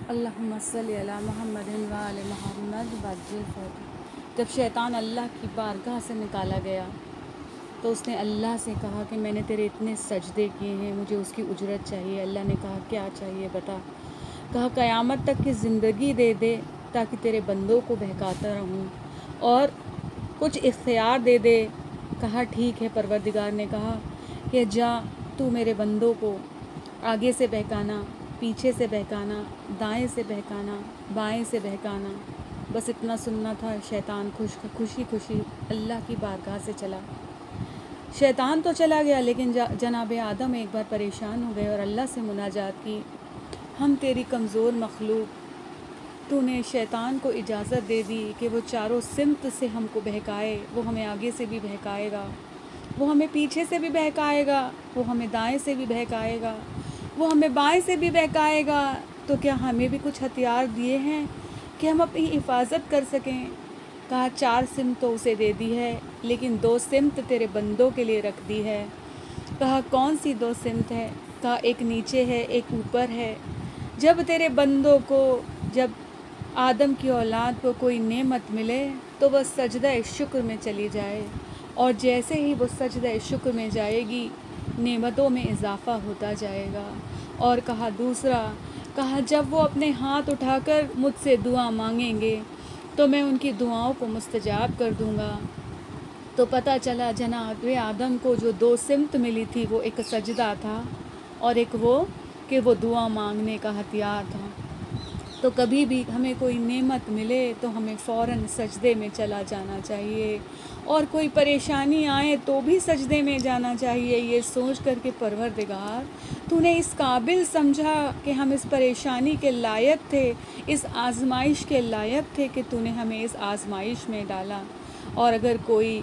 اللہم صلی علی محمد و آل محمد وعجل فرجہ۔ جب شیطان اللہ کی بارگاہ سے نکالا گیا تو اس نے اللہ سے کہا کہ میں نے تیرے اتنے سجدے کیے ہیں، مجھے اس کی اجرت چاہیے۔ اللہ نے کہا کیا چاہیے بتا؟ کہا قیامت تک کی زندگی دے دے تاکہ تیرے بندوں کو بہکاتا رہوں، اور کچھ اختیار دے دے۔ کہا ٹھیک ہے۔ پروردگار نے کہا کہ جا تو میرے بندوں کو آگے سے بہکانا، پیچھے سے بہکانا، دائیں سے بہکانا، بائیں سے بہکانا۔ بس اتنا سننا تھا۔ شیطان خوشی خوشی اللہ کی بارگاہ سے چلا۔ شیطان تو چلا گیا، لیکن جناب آدم ایک بار پریشان ہو گئے اور اللہ سے مناجات کی، ہم تیری کمزور مخلوق، تو نے شیطان کو اجازت دے دی کہ وہ چاروں سمت سے ہم کو بہکائے۔ وہ ہمیں آگے سے بھی بہکائے گا، وہ ہمیں پیچھے سے بھی بہکائے گا، وہ ہمیں دائیں سے بھی بہکائے گا، وہ ہمیں بائیں سے بھی بہکائے گا۔ تو کیا ہمیں بھی کچھ ہتھیار دیے ہیں کہ ہم اپنی حفاظت کر سکیں؟ کہا 4 سمت تو اسے دے دی ہے، لیکن 2 سمت تیرے بندوں کے لیے رکھ دی ہے۔ کہا کون سی 2 سمت ہے؟ کہا ایک نیچے ہے، ایک اوپر ہے۔ جب تیرے بندوں کو، جب آدم کی اولاد کو کوئی نعمت ملے تو وہ سجدہ شکر میں چلی جائے، اور جیسے ہی وہ سجدہ شکر میں جائے گی نعمتوں میں اضافہ ہوتا جائے گا۔ اور کہا دوسرا، کہا جب وہ اپنے ہاتھ اٹھا کر مجھ سے دعا مانگیں گے تو میں ان کی دعاؤں کو مستجاب کر دوں گا۔ تو پتہ چلا جناب آدم کو جو 2 سمت ملی تھی، وہ ایک سجدہ تھا اور ایک وہ کہ وہ دعا مانگنے کا ہتھیار تھا۔ تو کبھی بھی ہمیں کوئی نعمت ملے تو ہمیں فوراً سجدے میں چلا جانا چاہیے، اور کوئی پریشانی آئے تو بھی سجدے میں جانا چاہیے، یہ سوچ کر کہ پروردگار تو نے اس قابل سمجھا کہ ہم اس پریشانی کے لائق تھے، اس آزمائش کے لائق تھے کہ تو نے ہمیں اس آزمائش میں ڈالا۔ اور اگر کوئی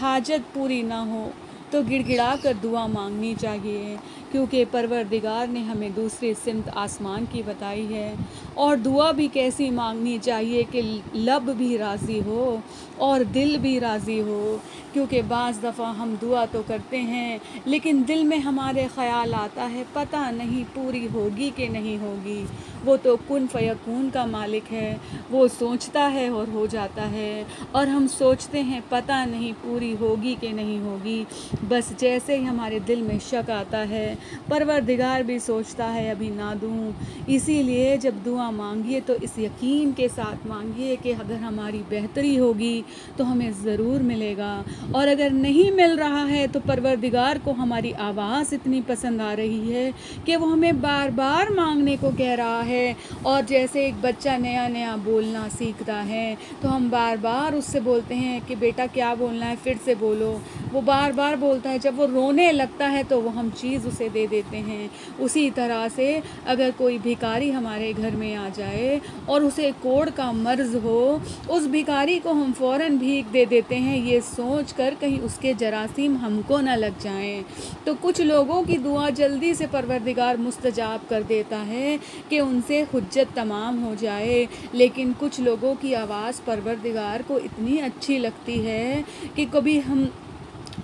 حاجت پوری نہ ہو تو گڑ گڑا کر دعا مانگنی چاہیے، کیونکہ پروردگار نے ہمیں دوسری سمت آسمان کی بتائی ہے۔ اور دعا بھی کیسی مانگنی چاہیے کہ لب بھی راضی ہو اور دل بھی راضی ہو، کیونکہ بعض دفعہ ہم دعا تو کرتے ہیں لیکن دل میں ہمارے خیال آتا ہے پتہ نہیں پوری ہوگی کہ نہیں ہوگی۔ وہ تو کن فیکون کا مالک ہے، وہ سوچتا ہے اور ہو جاتا ہے، اور ہم سوچتے ہیں پتہ نہیں پوری ہوگی کہ نہیں ہوگی۔ بس جیسے ہی ہمارے دل میں شک آتا ہے پروردگار بھی سوچتا ہے ابھی نہ دوں۔ اسی لیے جب دعا مانگیے تو اس یقین کے ساتھ مانگیے کہ اگر ہماری بہتری ہوگی تو ہمیں ضرور ملے گا، اور اگر نہیں مل رہا ہے تو پروردگار کو ہماری آواز اتنی پسند آ رہی ہے کہ وہ ہمیں بار بار مانگنے کو کہہ رہا ہے۔ اور جیسے ایک بچہ نیا نیا بولنا سیکھتا ہے تو ہم بار بار اس سے بولتے ہیں کہ بیٹا کیا بولنا ہے، پھر سے بولو۔ وہ بار بار بولتا ہے، جب وہ رونے لگتا ہے تو وہ ہم چیز اسے دے دیتے ہیں۔ اسی طرح سے اگر کوئی بھکاری ہمارے گھر میں آ جائے اور اسے کوڑ کا مرض ہو، اس بھکاری کو ہم فوراً بھیک دے دیتے ہیں، یہ سوچ کر کہیں اس کے جراثیم ہم کو نہ لگ جائیں۔ تو کچھ لوگوں کی دعا جلدی سے پروردگار مستجاب کر دیتا ہے کہ ان سے حجت تمام ہو جائے، لیکن کچھ لوگوں کی آواز پروردگار کو اتنی اچھی لگتی ہے کہ کبھی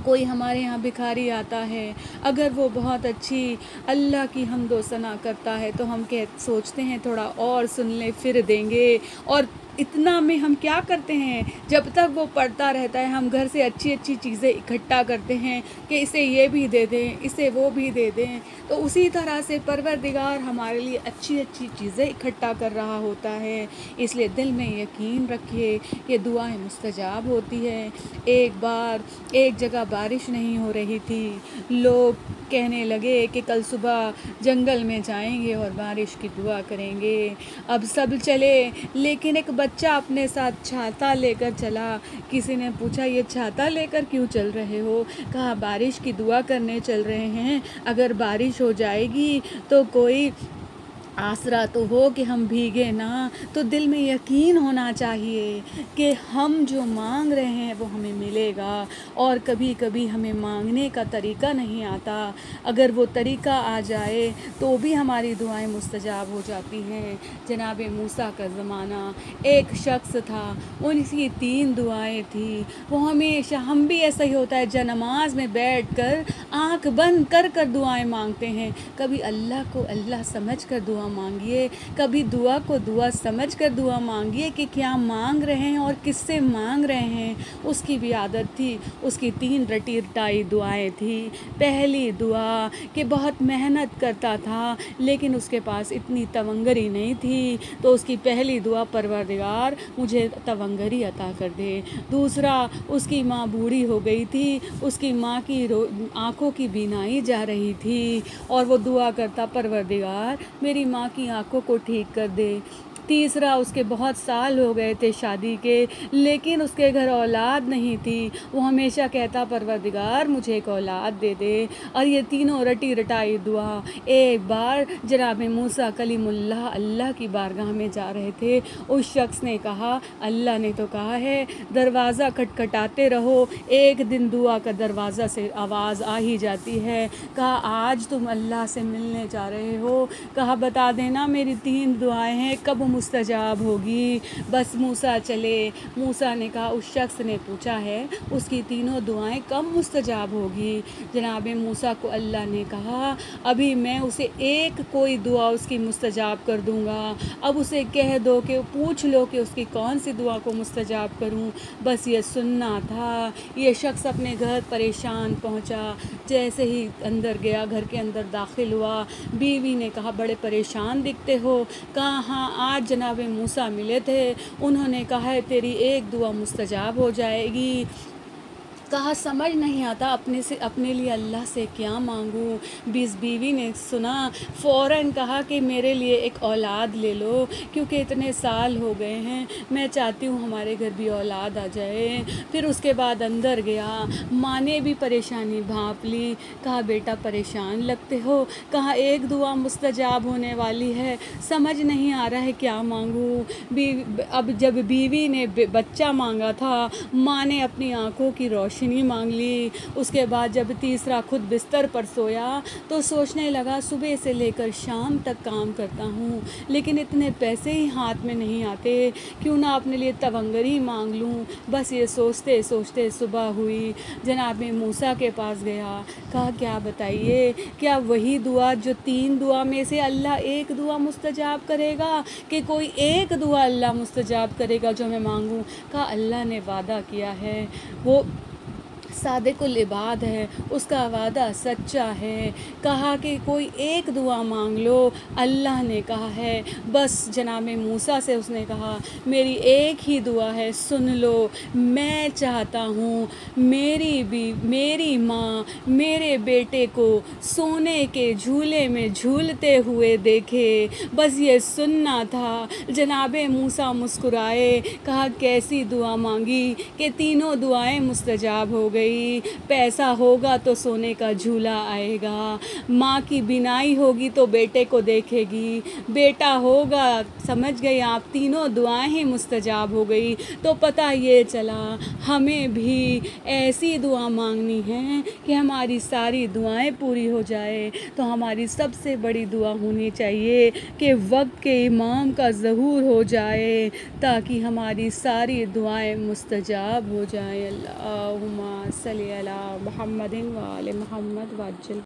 کوئی ہمارے ہاں بھکاری آتا ہے، اگر وہ بہت اچھی اللہ کی حمد و ثنا کرتا ہے تو ہم سوچتے ہیں تھوڑا اور سن لیں پھر دیں گے، اور اتنا میں ہم کیا کرتے ہیں، جب تک وہ پڑھتا رہتا ہے ہم گھر سے اچھی اچھی چیزیں اکٹھا کرتے ہیں کہ اسے یہ بھی دے دیں، اسے وہ بھی دے دیں۔ تو اسی طرح سے پروردگار ہمارے لیے اچھی اچھی چیزیں اکٹھا کر رہا ہوتا ہے۔ اس لیے دل میں یقین رکھیے کہ دعائیں مستجاب ہوتی ہے۔ ایک بار ایک جگہ بارش نہیں ہو رہی تھی، لوگ کہنے لگے کہ کل صبح جنگل میں جائیں گے اور بارش کی دعا کریں گے۔ اب سب چلے، لیکن ایک بچہ اپنے ساتھ چھاتا لے کر چلا۔ کسی نے پوچھا یہ چھاتا لے کر کیوں چل رہے ہو؟ کہا بارش کی دعا کرنے چل رہے ہیں، اگر بارش ہو جائے گی تو کوئی آسرا تو ہو کہ ہم بھیگے نہ۔ تو دل میں یقین ہونا چاہیے کہ ہم جو مانگ رہے ہیں وہ ہمیں ملے گا، اور کبھی کبھی ہمیں مانگنے کا طریقہ نہیں آتا، اگر وہ طریقہ آ جائے تو بھی ہماری دعائیں مستجاب ہو جاتی ہیں۔ جناب موسیٰ کا زمانہ، ایک شخص تھا، ان کی 3 دعائیں تھیں، وہ ہمیشہ، ہم بھی ایسا ہی ہوتا ہے نماز میں بیٹھ کر آنکھ بند کر کر دعائیں مانگتے ہیں، کبھی اللہ کو اللہ سمجھ کر دعا دعا مانگیے، کبھی دعا کو دعا سمجھ کر دعا مانگیے کہ کیا مانگ رہے ہیں اور کس سے مانگ رہے ہیں۔ اس کی بھی عادت تھی، اس کی 3 رٹی رٹائی دعائیں تھیں۔ پہلی دعا کہ بہت محنت کرتا تھا لیکن اس کے پاس اتنی تونگری نہیں تھی، تو اس کی پہلی دعا پروردگار مجھے تونگری عطا کر دے۔ دوسرا، اس کی ماں بوڑھی ہو گئی تھی، اس کی ماں کی آنکھوں کی بینائی جا رہی تھی اور وہ دعا کرتا پروردگار میری ماں کی آنکھوں کو ٹھیک کر دے۔ تیسرا، اس کے بہت سال ہو گئے تھے شادی کے لیکن اس کے گھر اولاد نہیں تھی، وہ ہمیشہ کہتا پروردگار مجھے ایک اولاد دے دے۔ اور یہ تینوں رٹی رٹائی دعا ایک بار جناب موسیٰ کلیم اللہ اللہ کی بارگاہ میں جا رہے تھے، اس شخص نے کہا اللہ نے تو کہا ہے دروازہ کھٹکھٹاتے رہو، ایک دن دعا کا دروازہ سے آواز آ ہی جاتی ہے۔ کہا آج تم اللہ سے ملنے جا رہے ہو، کہا بتا دینا میری 3 دعائیں ہیں کب مستجاب ہوگی۔ بس موسیٰ چلے۔ موسیٰ نے کہا اس شخص نے پوچھا ہے اس کی تینوں دعائیں کب مستجاب ہوگی؟ جناب موسیٰ کو اللہ نے کہا ابھی میں اسے ایک کوئی دعا اس کی مستجاب کر دوں گا، اب اسے کہہ دو کہ پوچھ لو کہ اس کی کون سی دعا کو مستجاب کروں۔ بس یہ سننا تھا۔ یہ شخص اپنے گھر پریشان پہنچا، جیسے ہی اندر گیا گھر کے اندر داخل ہوا، بیوی نے کہا بڑے پریشان دکھتے ہو۔ کہا ہاں آج جناب موسیٰ ملے تھے، انہوں نے کہا ہے تیری ایک دعا مستجاب ہو جائے گی۔ کہا سمجھ نہیں آتا اپنے لیے اللہ سے کیا مانگوں۔ بیوی نے سنا، فوراً کہا کہ میرے لیے ایک اولاد لے لو کیونکہ اتنے سال ہو گئے ہیں، میں چاہتی ہوں ہمارے گھر بھی اولاد آ جائے۔ پھر اس کے بعد اندر گیا، ماں نے بھی پریشانی بھانپ لی۔ کہا بیٹا پریشان لگتے ہو، کہا ایک دعا مستجاب ہونے والی ہے، سمجھ نہیں آ رہا ہے کیا مانگوں۔ اب جب بیوی نے بچہ مانگا تھا، ماں نے اپنی آنکھوں کی روشنی مانگ لی۔ اس کے بعد جب تیسرا خود بستر پر سویا تو سوچنے لگا صبح سے لے کر شام تک کام کرتا ہوں لیکن اتنے پیسے ہی ہاتھ میں نہیں آتے، کیوں نہ اپنے لیے تونگری مانگ لوں۔ بس یہ سوچتے سوچتے صبح ہوئی، جناب موسیٰ کے پاس گیا، کہا کیا بتائیے کیا وہی دعا جو 3 دعا میں سے اللہ ایک دعا مستجاب کرے گا کہ کوئی ایک دعا اللہ مستجاب کرے گا جو میں مانگوں؟ کہا اللہ نے وعدہ کیا ہے، وہ صادق العباد ہے، اس کا وعدہ سچا ہے۔ کہا کہ کوئی ایک دعا مانگ لو، اللہ نے کہا ہے۔ بس جناب موسیٰ سے اس نے کہا میری ایک ہی دعا ہے، سن لو، میں چاہتا ہوں میری ماں میرے بیٹے کو سونے کے جھولے میں جھولتے ہوئے دیکھے، بس یہ سننا تھا۔ جناب موسیٰ مسکرائے، کہا کیسی دعا مانگی کہ تینوں دعائیں مستجاب ہو گئی۔ پیسہ ہوگا تو سونے کا جھولا آئے گا، ماں کی بینائی ہوگی تو بیٹے کو دیکھے گی، بیٹا ہوگا، سمجھ گئی آپ، تینوں دعائیں ہی مستجاب ہو گئی۔ تو پتہ یہ چلا ہمیں بھی ایسی دعا مانگنی ہے کہ ہماری ساری دعائیں پوری ہو جائے۔ تو ہماری سب سے بڑی دعا ہونی چاہیے کہ وقت کے امام کا ظہور ہو جائے تاکہ ہماری ساری دعائیں مستجاب ہو جائیں۔ اللہم صلی علی محمد و آل محمد وعجل